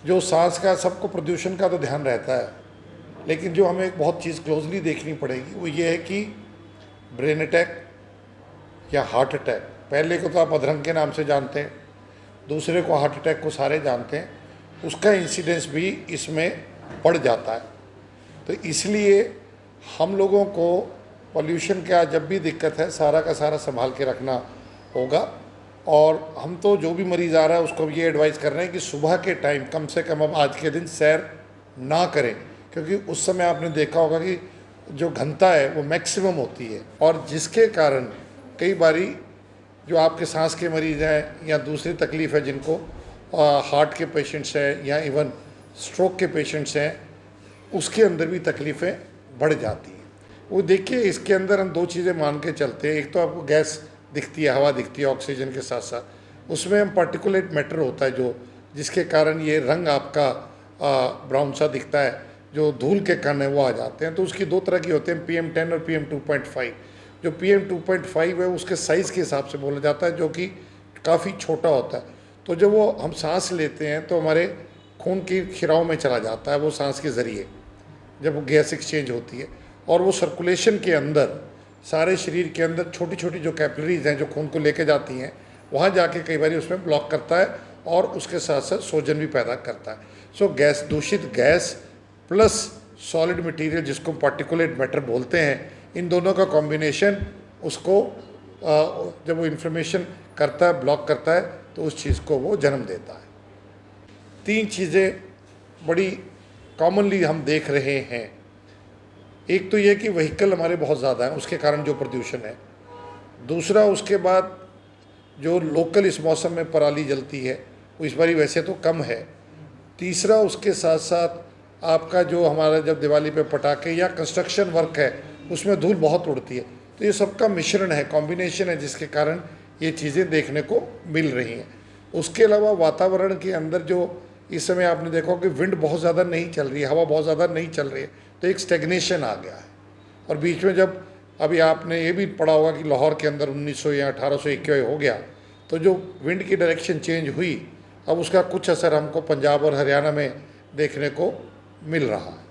जो सांस का सबको प्रदूषण का तो ध्यान रहता है, लेकिन जो हमें एक बहुत चीज़ क्लोजली देखनी पड़ेगी वो ये है कि ब्रेन अटैक या हार्ट अटैक, पहले को तो आप अधरंग के नाम से जानते हैं, दूसरे को हार्ट अटैक को सारे जानते हैं, उसका इंसिडेंस भी इसमें बढ़ जाता है। तो इसलिए हम लोगों को पॉल्यूशन का जब भी दिक्कत है सारा का सारा संभाल के रखना होगा। और हम तो जो भी मरीज़ आ रहा है उसको ये एडवाइस कर रहे हैं कि सुबह के टाइम कम से कम अब आज के दिन सैर ना करें, क्योंकि उस समय आपने देखा होगा कि जो घनता है वो मैक्सिमम होती है, और जिसके कारण कई बारी जो आपके सांस के मरीज़ हैं या दूसरी तकलीफ़ है जिनको हार्ट के पेशेंट्स हैं या इवन स्ट्रोक के पेशेंट्स हैं, उसके अंदर भी तकलीफ़ें बढ़ जाती हैं। वो देखिए इसके अंदर हम दो चीज़ें मान के चलते हैं, एक तो आपको गैस दिखती है, हवा दिखती है ऑक्सीजन के साथ साथ, उसमें हम पार्टिकुलेट मैटर होता है जो जिसके कारण ये रंग आपका ब्राउन सा दिखता है, जो धूल के कण है वो आ जाते हैं। तो उसकी दो तरह की होते हैं, PM10 और PM2.5। जो PM2.5 है उसके साइज़ के हिसाब से बोला जाता है, जो कि काफ़ी छोटा होता है। तो जब वो हम सांस लेते हैं तो हमारे खून की खिराव में चला जाता है वो सांस के ज़रिए, जब वो गैस एक्सचेंज होती है, और वो सर्कुलेशन के अंदर सारे शरीर के अंदर छोटी छोटी जो कैपिलरीज हैं जो खून को लेके जाती हैं, वहाँ जाके कई बार उसमें ब्लॉक करता है और उसके साथ साथ सोजन भी पैदा करता है। सो गैस, दूषित गैस प्लस सॉलिड मटेरियल जिसको पार्टिकुलेट मैटर बोलते हैं, इन दोनों का कॉम्बिनेशन उसको जब वो इन्फ्लेमेशन करता है, ब्लॉक करता है, तो उस चीज़ को वो जन्म देता है। तीन चीज़ें बड़ी कॉमनली हम देख रहे हैं। एक तो ये कि व्हीकल हमारे बहुत ज़्यादा हैं, उसके कारण जो प्रदूषण है। दूसरा, उसके बाद जो लोकल इस मौसम में पराली जलती है वो इस बारी वैसे तो कम है। तीसरा, उसके साथ साथ आपका जो हमारा जब दिवाली पे पटाखे या कंस्ट्रक्शन वर्क है उसमें धूल बहुत उड़ती है। तो ये सबका मिश्रण है, कॉम्बिनेशन है, जिसके कारण ये चीज़ें देखने को मिल रही हैं। उसके अलावा वातावरण के अंदर जो इस समय आपने देखा कि विंड बहुत ज़्यादा नहीं चल रही है, हवा बहुत ज़्यादा नहीं चल रही है, तो एक स्टेग्नेशन आ गया है। और बीच में जब अभी आपने ये भी पढ़ा होगा कि लाहौर के अंदर 1900 या 1821 हो गया, तो जो विंड की डायरेक्शन चेंज हुई, अब उसका कुछ असर हमको पंजाब और हरियाणा में देखने को मिल रहा है।